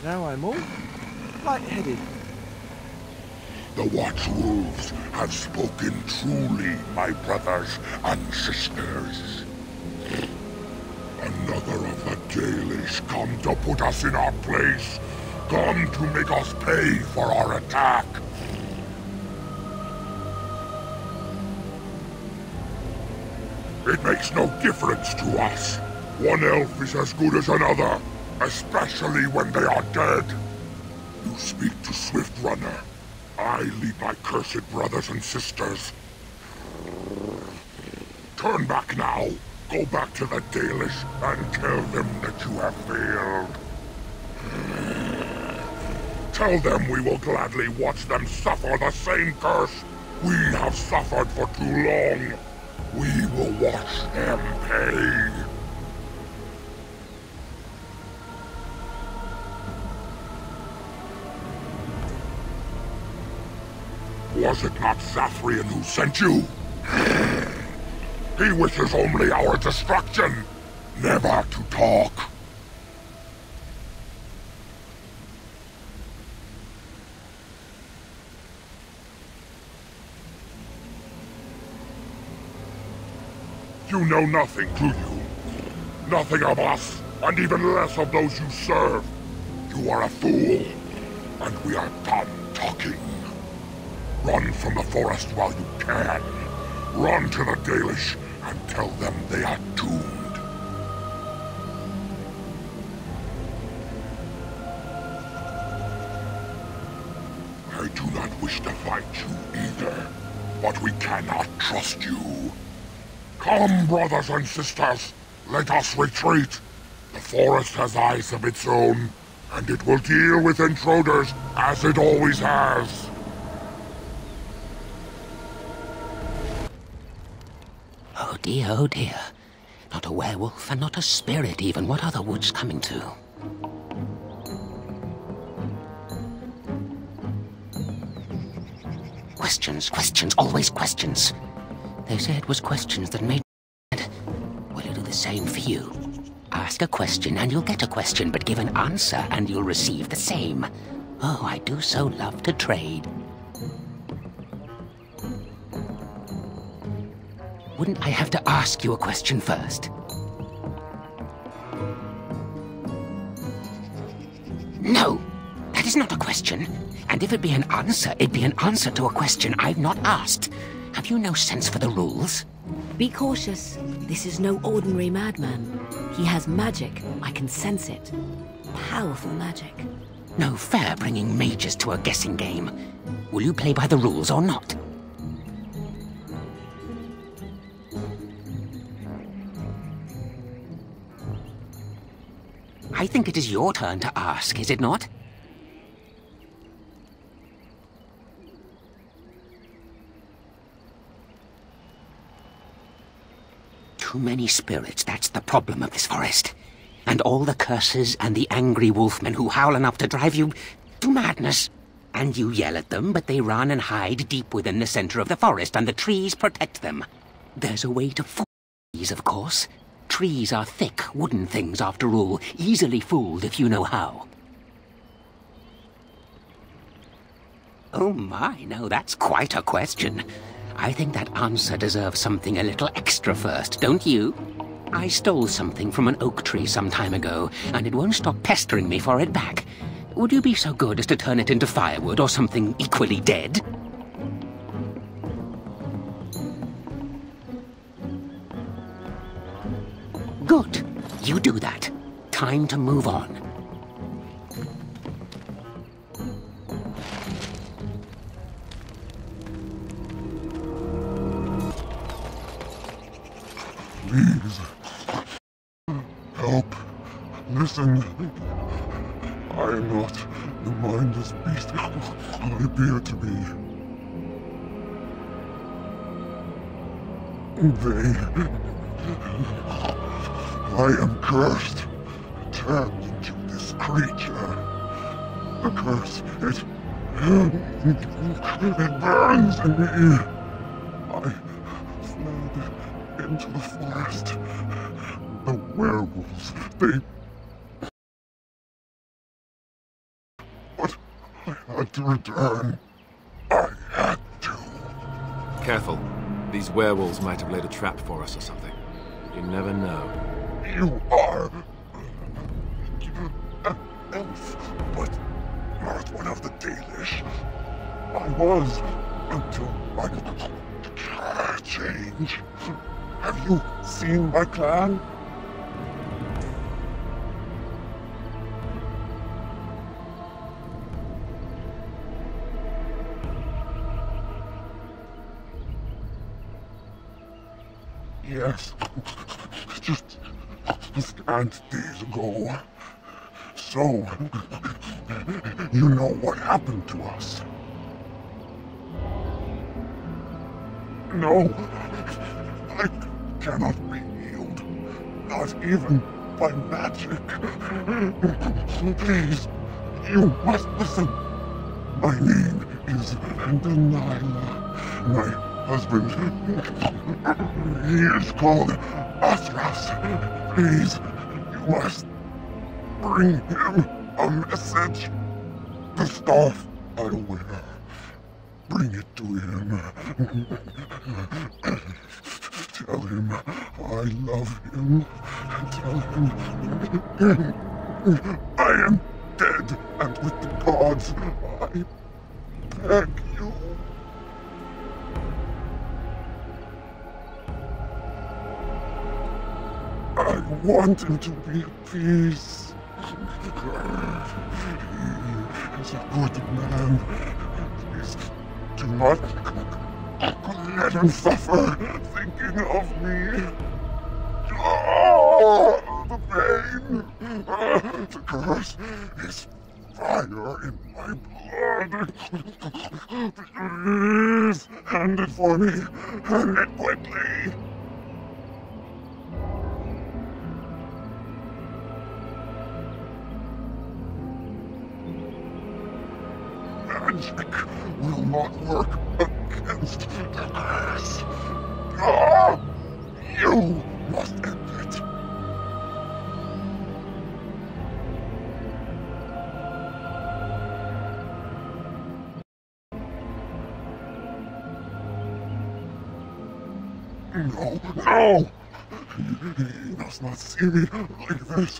Now I'm all light-headed. The Watch Wolves have spoken truly, my brothers and sisters. Another of the Dalish come to put us in our place. Come to make us pay for our attack. It makes no difference to us. One elf is as good as another, especially when they are dead. You speak to Swift Runner. I lead my cursed brothers and sisters. Turn back now. Go back to the Dalish and tell them that you have failed. Tell them we will gladly watch them suffer the same curse we have suffered for too long. We will watch them pay. Was it not Zafrian who sent you? He wishes only our destruction, never to talk. You know nothing, do you? Nothing of us, and even less of those you serve. You are a fool, and we are done talking. Run from the forest while you can. Run to the Dalish and tell them they are doomed. I do not wish to fight you either, but we cannot trust you. Come, brothers and sisters, let us retreat. The forest has eyes of its own, and it will deal with intruders as it always has. Oh dear, oh dear. Not a werewolf and not a spirit even. What are the woods coming to? Questions, questions, always questions. They say it was questions that made me mad. Will you do the same for you? Ask a question and you'll get a question, but give an answer and you'll receive the same. Oh, I do so love to trade. Wouldn't I have to ask you a question first? No! That is not a question. And if it be an answer, it'd be an answer to a question I've not asked. Have you no sense for the rules? Be cautious. This is no ordinary madman. He has magic. I can sense it. Powerful magic. No fair bringing mages to a guessing game. Will you play by the rules or not? I think it is your turn to ask, is it not? Too many spirits, that's the problem of this forest. And all the curses and the angry wolfmen who howl enough to drive you to madness. And you yell at them, but they run and hide deep within the center of the forest, and the trees protect them. There's a way to fool trees, of course. Trees are thick, wooden things, after all, easily fooled if you know how. Oh my, no, that's quite a question. I think that answer deserves something a little extra first, don't you? I stole something from an oak tree some time ago, and it won't stop pestering me for it back. Would you be so good as to turn it into firewood or something equally dead? Good. You do that. Time to move on. Please. Help. Listen. I am not the mindless beast I appear to be. I am cursed, turned into this creature. The curse, it burns in me. I fled into the forest. The werewolves, they I had to return. I had to. Careful. These werewolves might have laid a trap for us or something. You never know. You are an elf, but not one of the Dalish. I was until I change. Have you seen my clan? Yes, just a scant days ago. So, you know what happened to us? No, I cannot be healed, not even by magic. Please, you must listen. My name is Delilah. My husband, he is called Asras. Please, you must bring him a message. The staff I wear. Bring it to him. Tell him I love him. Tell him I am dead and with the gods. I beg you. I want him to be at peace. He is a good man. Please do not let him suffer thinking of me. Oh, the pain. The curse is fire in my blood. Please, hand it for me. Hand it quickly. Magic will not work against the curse. You must end it. No, no! He must not see me like this.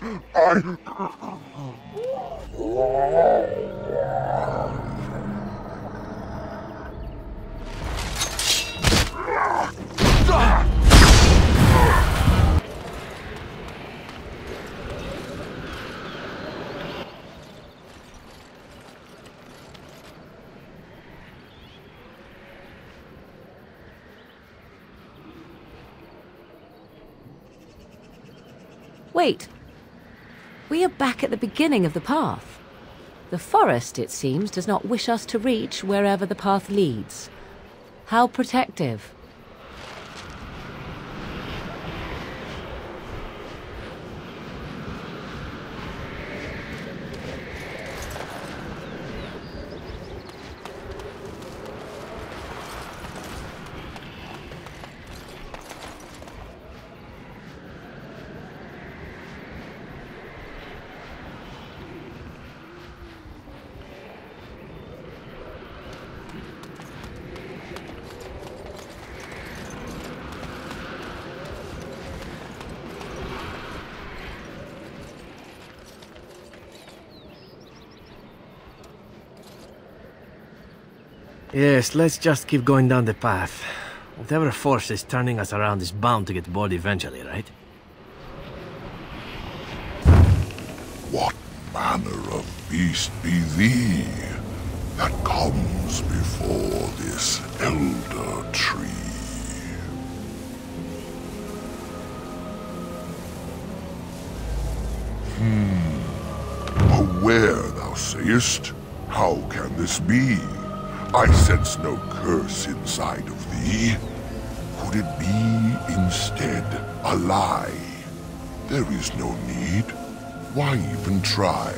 Wait. We are back at the beginning of the path. The forest, it seems, does not wish us to reach wherever the path leads. How protective. Yes, let's just keep going down the path. Whatever force is turning us around is bound to get bored eventually, right? What manner of beast be thee that comes before this elder tree? A were, thou sayest? How can this be? I sense no curse inside of thee. Could it be, instead, a lie? There is no need. Why even try?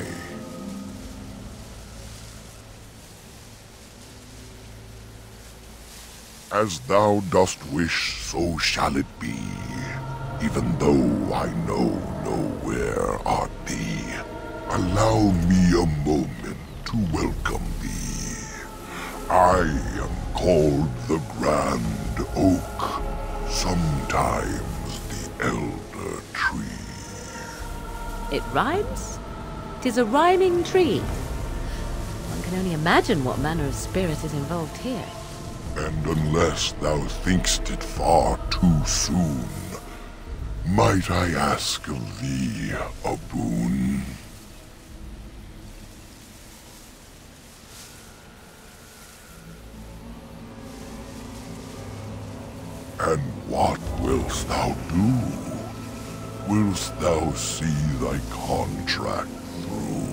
As thou dost wish, so shall it be. Even though I know nowhere art thee. Allow me a moment to welcome thee. I am called the Grand Oak, sometimes the Elder Tree. It rhymes? 'Tis a rhyming tree. One can only imagine what manner of spirit is involved here. And unless thou think'st it far too soon, might I ask of thee a boon? And what wilt thou do? Wilt thou see thy contract through?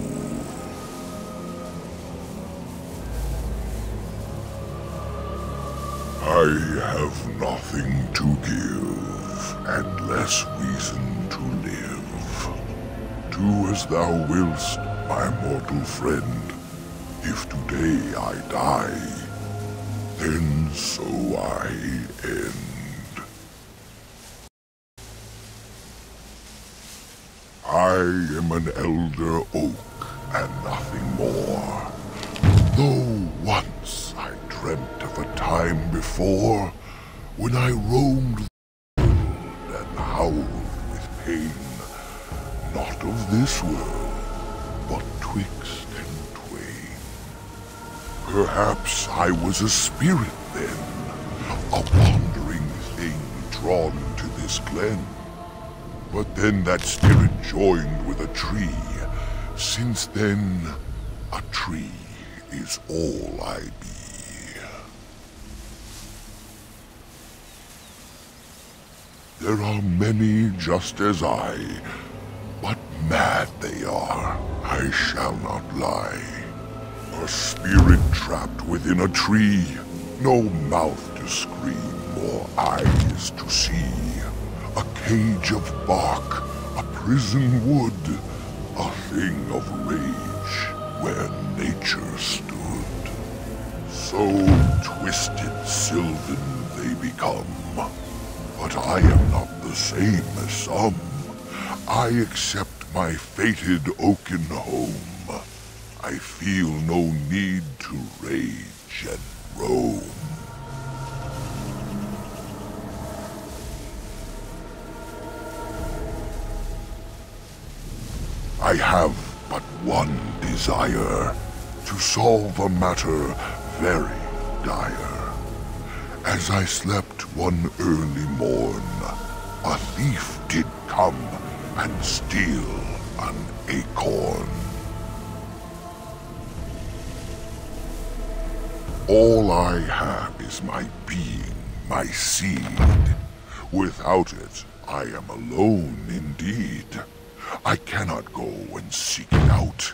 I have nothing to give, and less reason to live. Do as thou willst, my mortal friend. If today I die, then so I end. I am an elder oak and nothing more. Though once I dreamt of a time before when I roamed the world and howled with pain, not of this world, but twixt and twain. Perhaps I was a spirit then, a wandering thing drawn to this glen. But then that spirit joined with a tree. Since then, a tree is all I be. There are many just as I, but mad they are, I shall not lie. A spirit trapped within a tree, no mouth to scream or eyes to see. A cage of bark, a prison wood, a thing of rage where nature stood. So twisted sylvan they become, but I am not the same as some. I accept my fated oaken home. I feel no need to rage and roam. I have but one desire, to solve a matter very dire. As I slept one early morn, a thief did come and steal an acorn. All I have is my being, my seed. Without it, I am alone indeed. I cannot go and seek it out,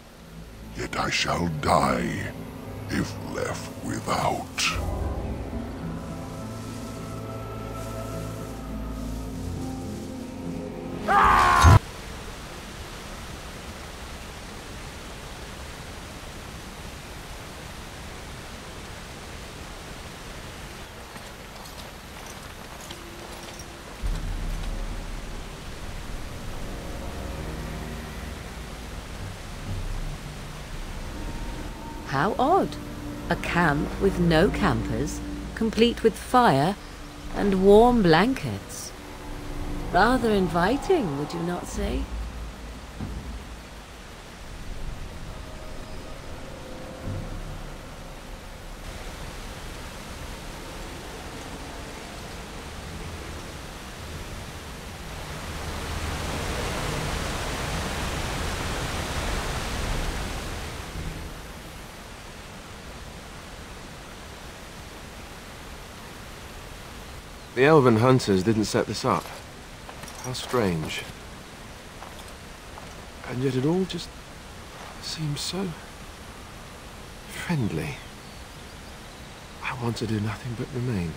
yet I shall die if left without. How odd. A camp with no campers, complete with fire and warm blankets. Rather inviting, would you not say? The elven hunters didn't set this up. How strange. And yet it all just seems so friendly. I want to do nothing but remain.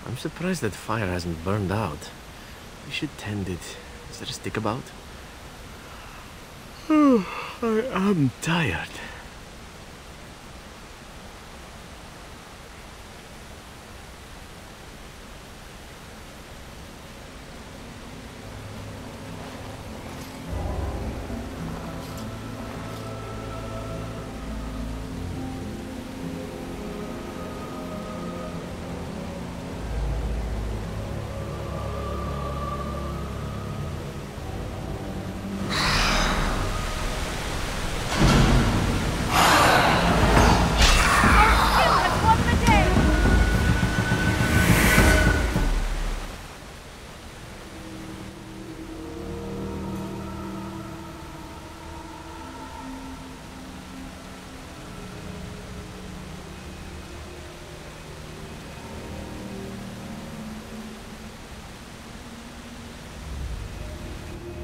I'm surprised that fire hasn't burned out. We should tend it. Is there a stick about? Oh, I am tired.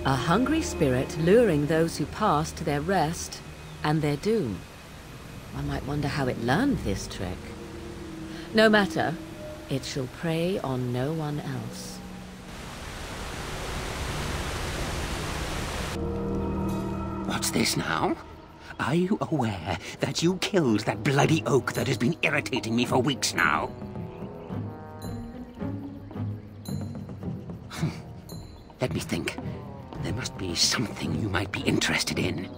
A hungry spirit luring those who pass to their rest and their doom. One might wonder how it learned this trick. No matter, it shall prey on no one else. What's this now? Are you aware that you killed that bloody oak that has been irritating me for weeks now? Let me think. There must be something you might be interested in.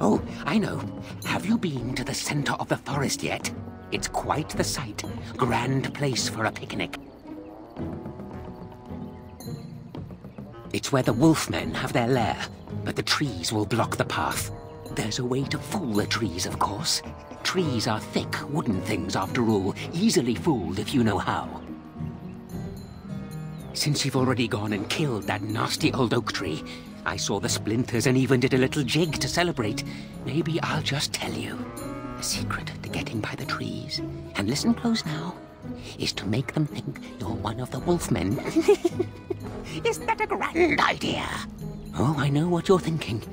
Oh, I know. Have you been to the center of the forest yet? It's quite the sight. Grand place for a picnic. It's where the wolfmen have their lair, but the trees will block the path. There's a way to fool the trees, of course. Trees are thick, wooden things, after all, easily fooled if you know how. Since you've already gone and killed that nasty old oak tree, I saw the splinters and even did a little jig to celebrate. Maybe I'll just tell you. The secret to getting by the trees, and listen close now, is to make them think you're one of the wolfmen. Isn't that a grand idea? Oh, I know what you're thinking.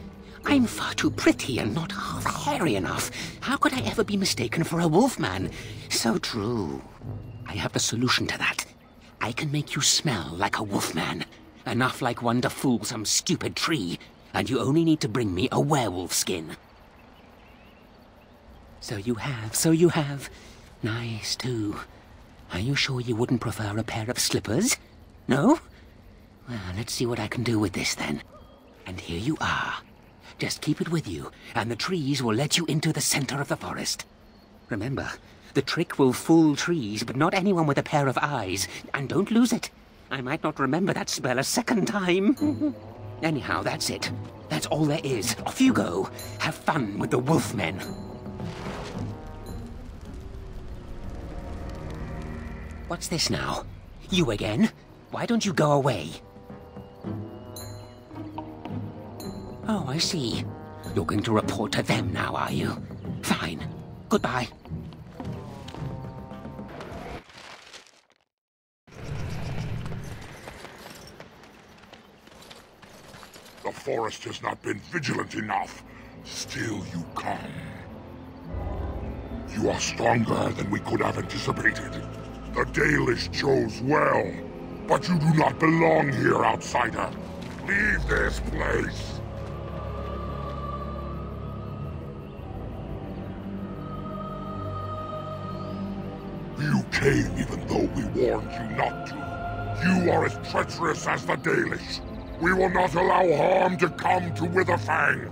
I'm far too pretty and not half hairy enough. How could I ever be mistaken for a wolfman? So true. I have the solution to that. I can make you smell like a wolfman. Enough like one to fool some stupid tree. And you only need to bring me a werewolf skin. So you have. Nice, too. Are you sure you wouldn't prefer a pair of slippers? No? Well, let's see what I can do with this, then. And here you are. Just keep it with you, and the trees will let you into the center of the forest. Remember, the trick will fool trees, but not anyone with a pair of eyes. And don't lose it. I might not remember that spell a second time. Anyhow, that's it. That's all there is. Off you go. Have fun with the wolfmen. What's this now? You again? Why don't you go away? Oh, I see. You're going to report to them now, are you? Fine. Goodbye. The forest has not been vigilant enough. Still you come. You are stronger than we could have anticipated. The Dalish chose well, but you do not belong here, outsider. Leave this place. You came even though we warned you not to. You are as treacherous as the Dalish. We will not allow harm to come to Witherfang.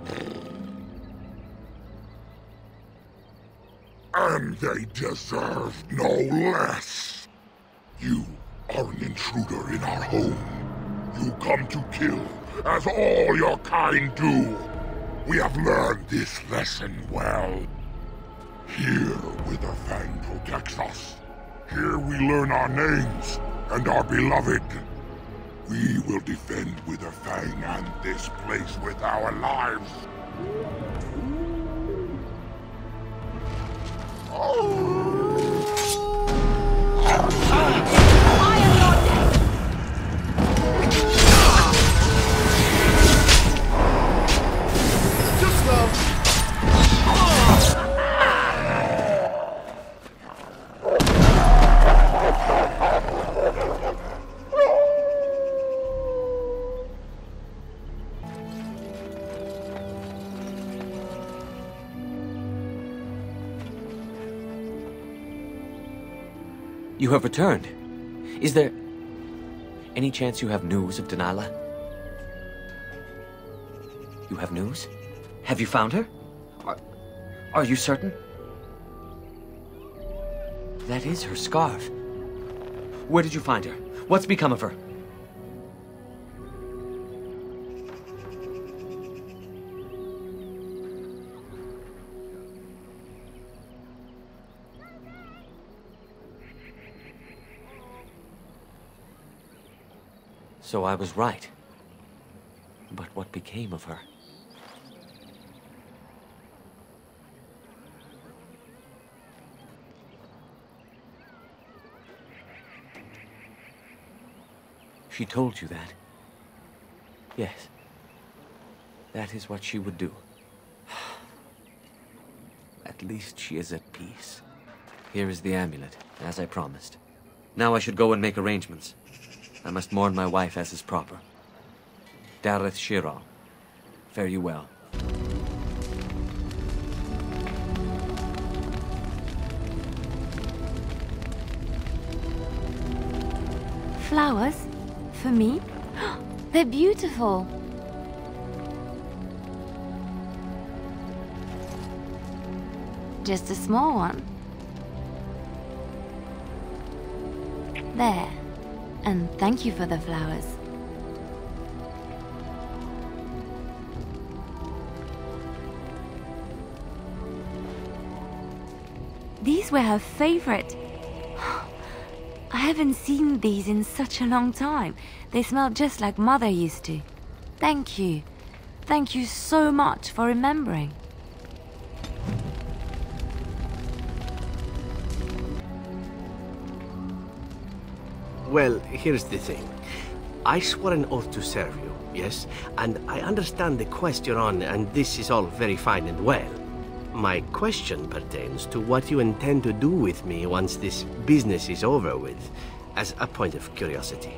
And they deserve no less. You are an intruder in our home. You come to kill, as all your kind do. We have learned this lesson well. Here, Witherfang protects us. Here we learn our names and are beloved. We will defend Witherfang and this place with our lives. You have returned. Is there any chance you have news of Delilah? You have news? Have you found her? Are you certain? That is her scarf. Where did you find her? What's become of her? So I was right. But what became of her? She told you that? Yes. That is what she would do. At least she is at peace. Here is the amulet, as I promised. Now I should go and make arrangements. I must mourn my wife as is proper. daorigins5, fare you well. Flowers? For me? They're beautiful. Just a small one. There. And thank you for the flowers. These were her favorite. I haven't seen these in such a long time. They smell just like Mother used to. Thank you. Thank you so much for remembering. Well, here's the thing. I swore an oath to serve you, yes? And I understand the quest you're on, and this is all very fine and well. My question pertains to what you intend to do with me once this business is over with, as a point of curiosity.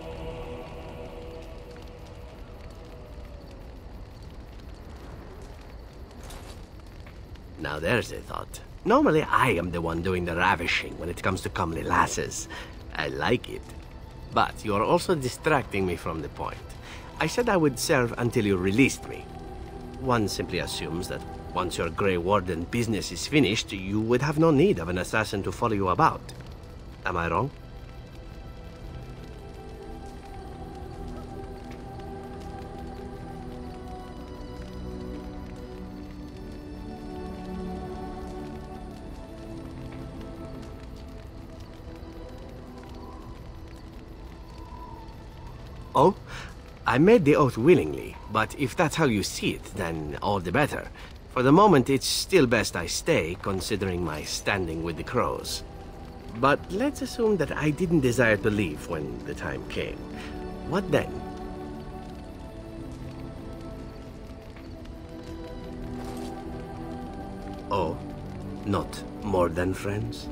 Now there's a thought. Normally I am the one doing the ravishing when it comes to comely lasses. I like it. But you are also distracting me from the point. I said I would serve until you released me. One simply assumes that once your Grey Warden business is finished, you would have no need of an assassin to follow you about. Am I wrong? Oh? I made the oath willingly, but if that's how you see it, then all the better. For the moment, it's still best I stay, considering my standing with the crows. But let's assume that I didn't desire to leave when the time came. What then? Oh, not more than friends?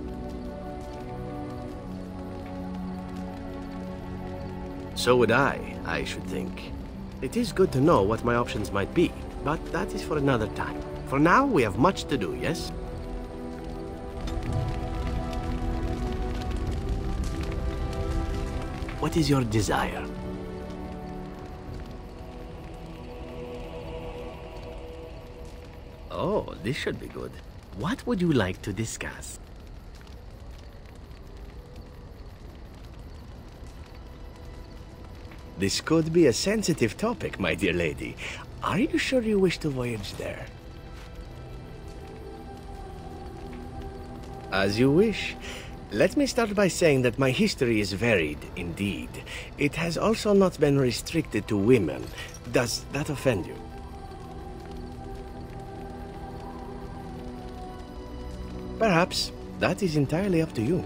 So would I should think. It is good to know what my options might be, but that is for another time. For now, we have much to do, yes? What is your desire? Oh, this should be good. What would you like to discuss? This could be a sensitive topic, my dear lady. Are you sure you wish to voyage there? As you wish. Let me start by saying that my history is varied, indeed. It has also not been restricted to women. Does that offend you? Perhaps. That is entirely up to you.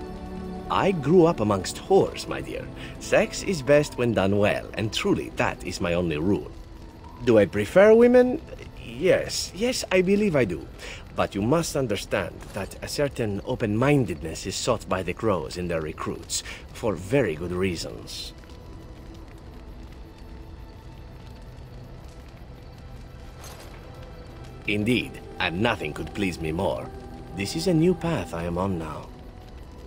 I grew up amongst whores, my dear. Sex is best when done well, and truly, that is my only rule. Do I prefer women? Yes, I believe I do. But you must understand that a certain open-mindedness is sought by the crows in their recruits, for very good reasons. Indeed, and nothing could please me more. This is a new path I am on now.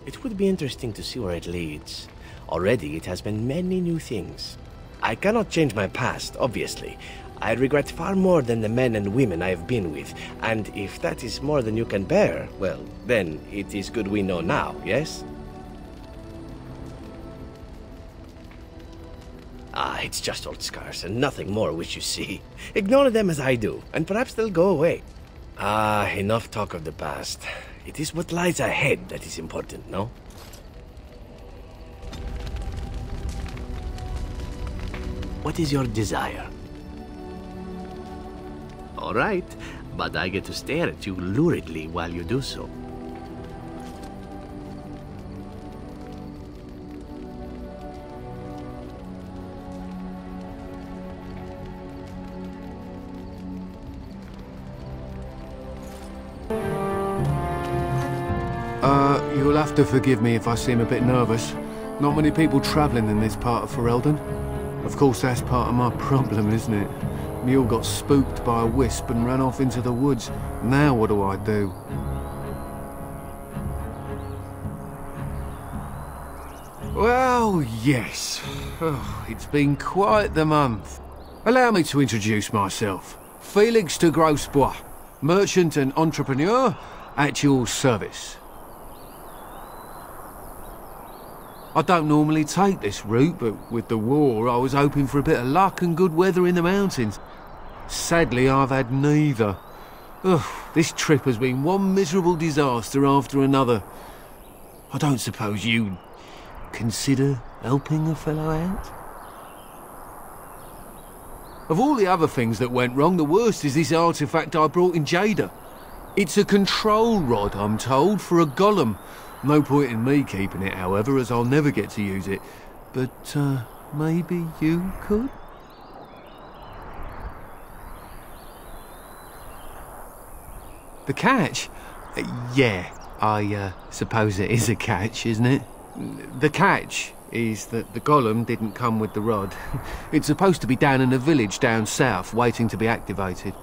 It would be interesting to see where it leads. Already it has been many new things. I cannot change my past, obviously. I regret far more than the men and women I have been with, and if that is more than you can bear, well, then it is good we know now, yes? Ah, it's just old scars, and nothing more which you see. Ignore them as I do, and perhaps they'll go away. Ah, enough talk of the past. It is what lies ahead that is important, no? What is your desire? All right, but I get to stare at you luridly while you do so. You'll have to forgive me if I seem a bit nervous. Not many people travelling in this part of Ferelden. Of course, that's part of my problem, isn't it? Mule got spooked by a wisp and ran off into the woods. Now what do I do? Well, yes. Oh, it's been quite the month. Allow me to introduce myself. Felix de Grosbois, merchant and entrepreneur at your service. I don't normally take this route, but with the war, I was hoping for a bit of luck and good weather in the mountains. Sadly, I've had neither. Ugh, this trip has been one miserable disaster after another. I don't suppose you'd consider helping a fellow out? Of all the other things that went wrong, the worst is this artifact I brought in Jada. It's a control rod, I'm told, for a golem. No point in me keeping it, however, as I'll never get to use it. But, maybe you could? The catch? Yeah, I suppose it is a catch, isn't it? The catch is that the golem didn't come with the rod. It's supposed to be down in a village down south, waiting to be activated.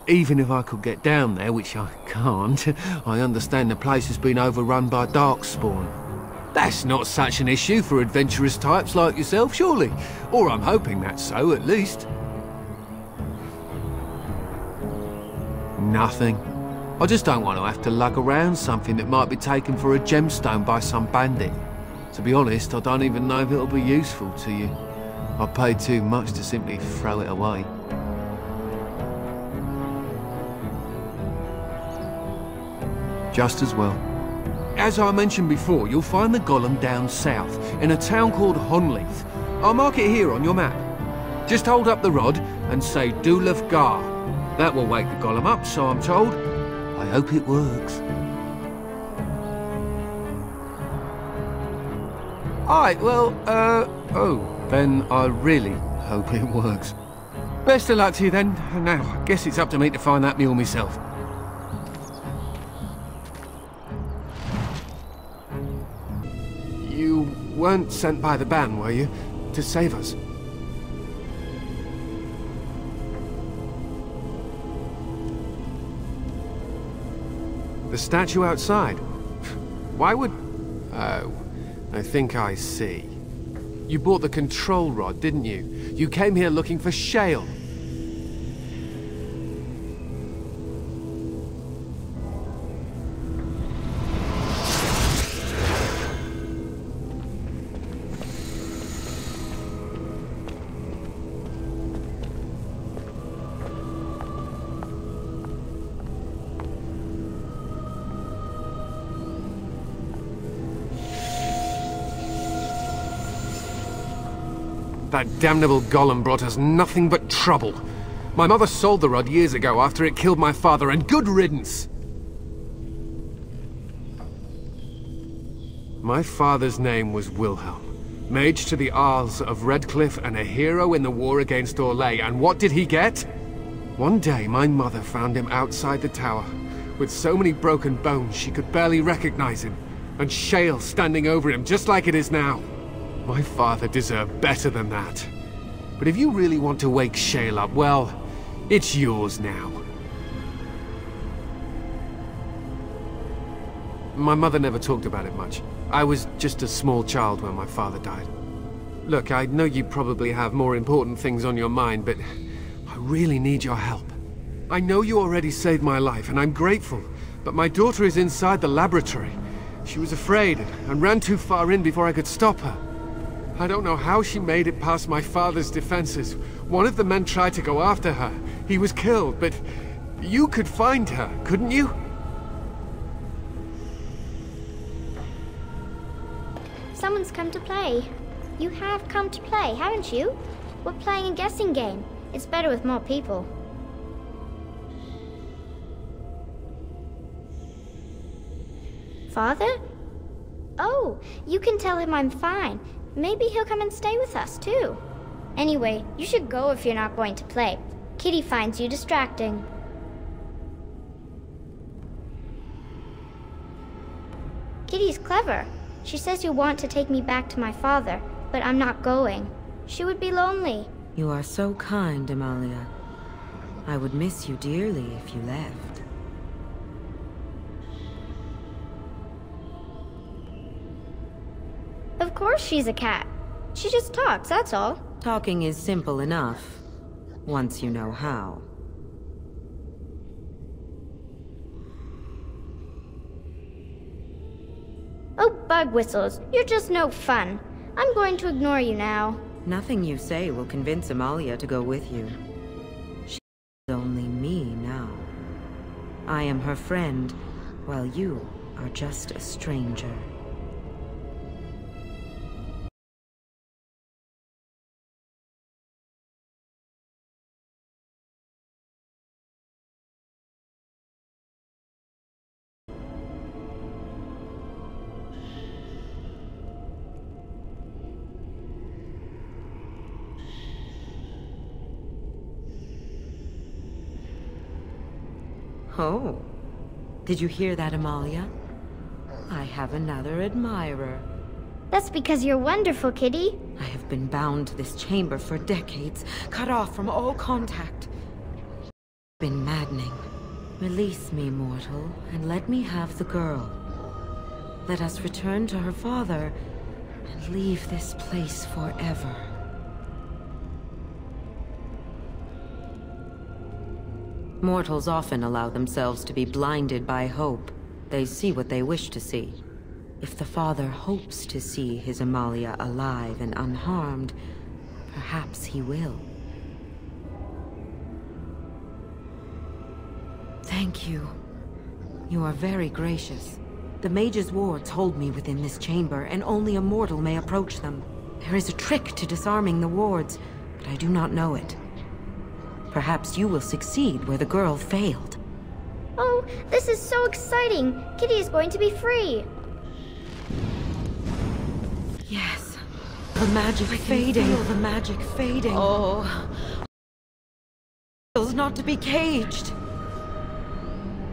Even if I could get down there, which I can't, I understand the place has been overrun by darkspawn. That's not such an issue for adventurous types like yourself, surely? Or I'm hoping that's so, at least. Nothing. I just don't want to have to lug around something that might be taken for a gemstone by some bandit. To be honest, I don't even know if it'll be useful to you. I paid too much to simply throw it away. Just as well. As I mentioned before, you'll find the golem down south, in a town called Honleith. I'll mark it here on your map. Just hold up the rod and say Dulaf Gar. That will wake the golem up, so I'm told. I hope it works. Alright, well, then I really hope it works. Best of luck to you then. Now, I guess it's up to me to find that mule myself. You weren't sent by the band, were you? To save us? The statue outside? Why would... Oh, I think I see. You bought the control rod, didn't you? You came here looking for Shale. That damnable golem brought us nothing but trouble. My mother sold the rod years ago after it killed my father, and good riddance! My father's name was Wilhelm, mage to the Arls of Redcliffe and a hero in the war against Orlais, and what did he get? One day my mother found him outside the tower, with so many broken bones she could barely recognize him, and Shale standing over him just like it is now. My father deserved better than that. But if you really want to wake Shale up, well, it's yours now. My mother never talked about it much. I was just a small child when my father died. Look, I know you probably have more important things on your mind, but I really need your help. I know you already saved my life, and I'm grateful, but my daughter is inside the laboratory. She was afraid and ran too far in before I could stop her. I don't know how she made it past my father's defenses. One of the men tried to go after her. He was killed, but you could find her, couldn't you? Someone's come to play. You have come to play, haven't you? We're playing a guessing game. It's better with more people. Father? Oh, you can tell him I'm fine. Maybe he'll come and stay with us, too. Anyway, you should go if you're not going to play. Kitty finds you distracting. Kitty's clever. She says you want to take me back to my father, but I'm not going. She would be lonely. You are so kind, Amalia. I would miss you dearly if you left. Of course she's a cat. She just talks, that's all. Talking is simple enough, once you know how. Oh, bug whistles, you're just no fun. I'm going to ignore you now. Nothing you say will convince Amalia to go with you. She is only me now. I am her friend, while you are just a stranger. Oh, did you hear that, Amalia? I have another admirer. That's because you're wonderful, Kitty. I have been bound to this chamber for decades, cut off from all contact. It's been maddening. Release me, mortal, and let me have the girl. Let us return to her father and leave this place forever. Mortals often allow themselves to be blinded by hope. They see what they wish to see. If the father hopes to see his Amalia alive and unharmed, perhaps he will. Thank you. You are very gracious. The mage's wards hold me within this chamber, and only a mortal may approach them. There is a trick to disarming the wards, but I do not know it. Perhaps you will succeed where the girl failed. Oh, this is so exciting! Kitty is going to be free! Yes. The magic fading. Feel the magic fading. Oh. Feels not to be caged.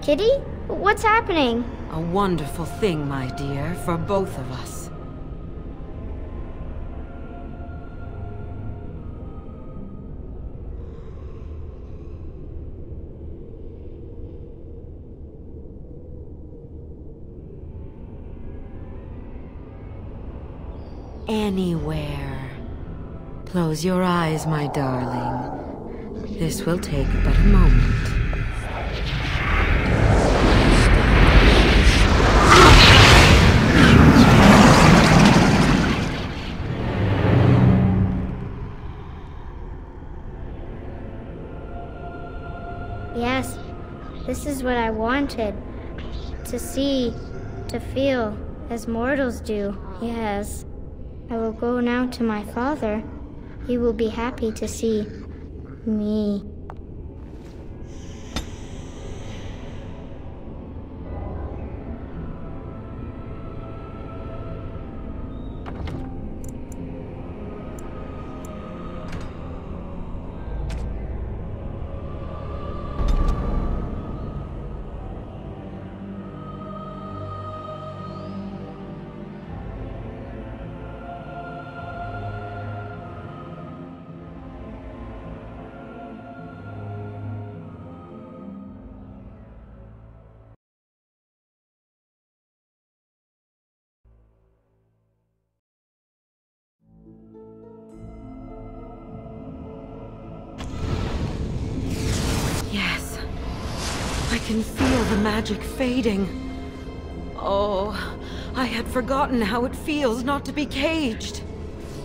Kitty? What's happening? A wonderful thing, my dear, for both of us. Anywhere. Close your eyes, my darling. This will take but a moment. Yes, this is what I wanted. To see, to feel, as mortals do, yes. I will go now to my father. He will be happy to see me. can feel the magic fading. Oh, I had forgotten how it feels not to be caged.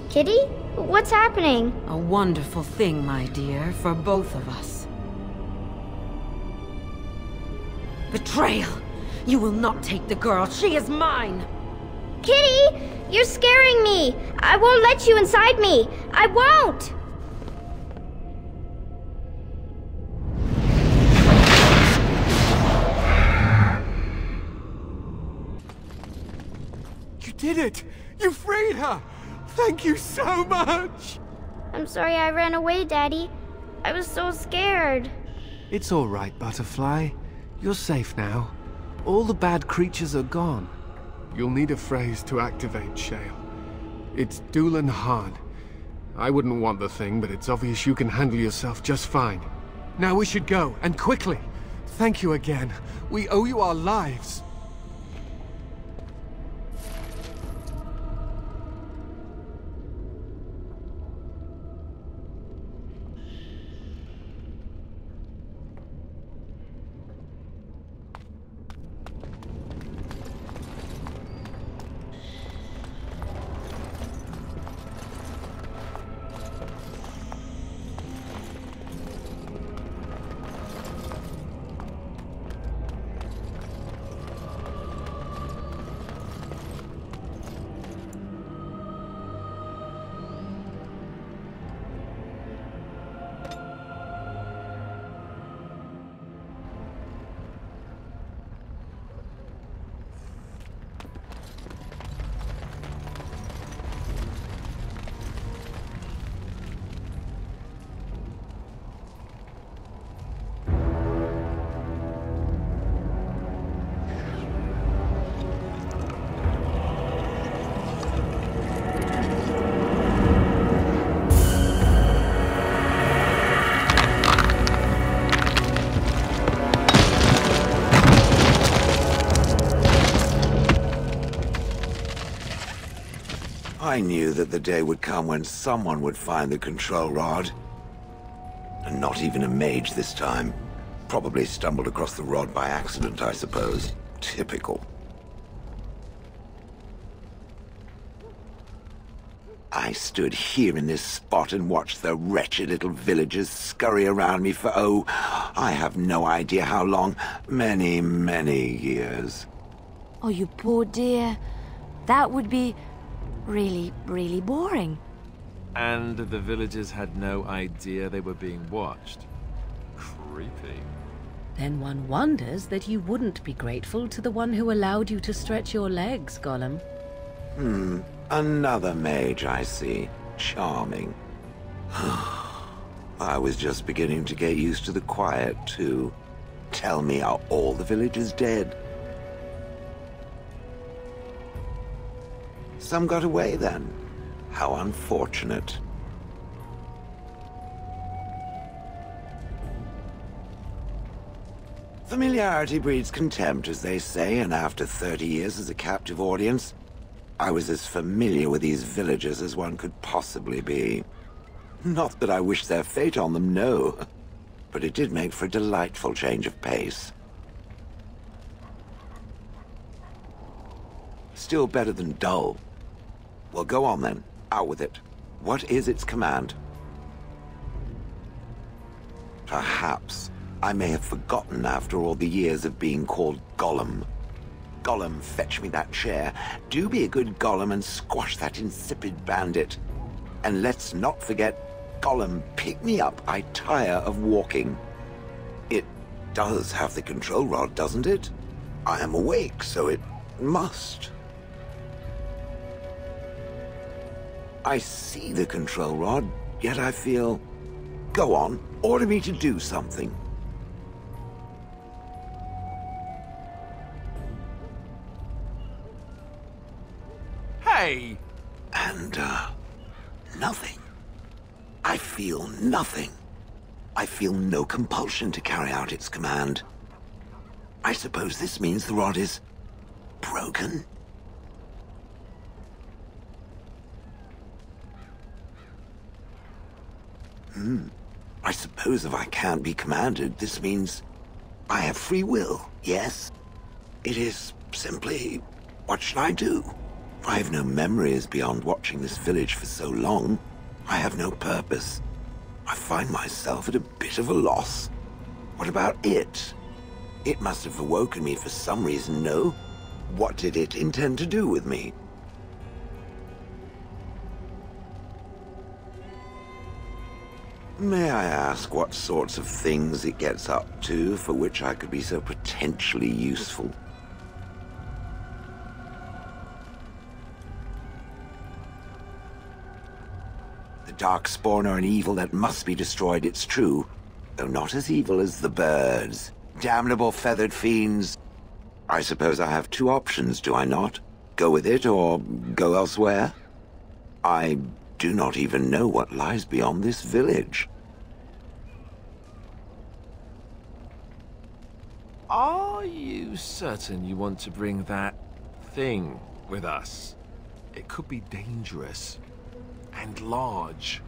Kitty? What's happening? A wonderful thing, my dear, for both of us. Betrayal! You will not take the girl. She is mine! Kitty! You're scaring me! I won't let you inside me! I won't! You did it! You freed her! Thank you so much! I'm sorry I ran away, Daddy. I was so scared. It's all right, Butterfly. You're safe now. All the bad creatures are gone. You'll need a phrase to activate Shale. It's Doolan hard. I wouldn't want the thing, but it's obvious you can handle yourself just fine. Now we should go, and quickly. Thank you again. We owe you our lives. I knew that the day would come when someone would find the control rod. And not even a mage this time. Probably stumbled across the rod by accident, I suppose. Typical. I stood here in this spot and watched the wretched little villagers scurry around me for, oh, I have no idea how long. Many, many years. Oh, you poor dear. That would be really, really boring. And the villagers had no idea they were being watched. Creepy. Then one wonders that you wouldn't be grateful to the one who allowed you to stretch your legs, Gollum. Another mage, I see. Charming. I was just beginning to get used to the quiet, too. Tell me, are all the villagers dead? Some got away, then. How unfortunate. Familiarity breeds contempt, as they say, and after 30 years as a captive audience, I was as familiar with these villagers as one could possibly be. Not that I wish their fate on them, no. But it did make for a delightful change of pace. Still better than dull. Well, go on then. Out with it. What is its command? Perhaps I may have forgotten after all the years of being called Gollum. Gollum, fetch me that chair. Do be a good Gollum and squash that insipid bandit. And let's not forget, Gollum, pick me up. I tire of walking. It does have the control rod, doesn't it? I am awake, so it must. I see the control rod, yet I feel... Go on, order me to do something. Hey! And, nothing. I feel nothing. I feel no compulsion to carry out its command. I suppose this means the rod is... broken? I suppose if I can't be commanded, this means I have free will, yes? It is simply, what should I do? I have no memories beyond watching this village for so long. I have no purpose. I find myself at a bit of a loss. What about it? It must have awoken me for some reason, no? What did it intend to do with me? May I ask what sorts of things it gets up to for which I could be so potentially useful? The Darkspawn are an evil that must be destroyed, it's true. Though not as evil as the birds. Damnable feathered fiends. I suppose I have two options, do I not? Go with it or go elsewhere? I do not even know what lies beyond this village. Are you certain you want to bring that thing with us? It could be dangerous and large.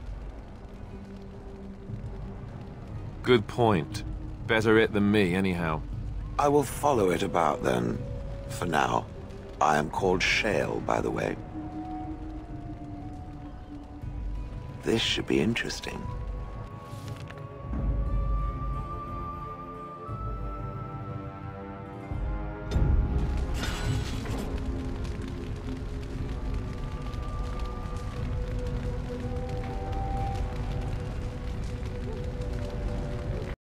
Good point. Better it than me, anyhow. I will follow it about then. For now. I am called Shale, by the way. This should be interesting.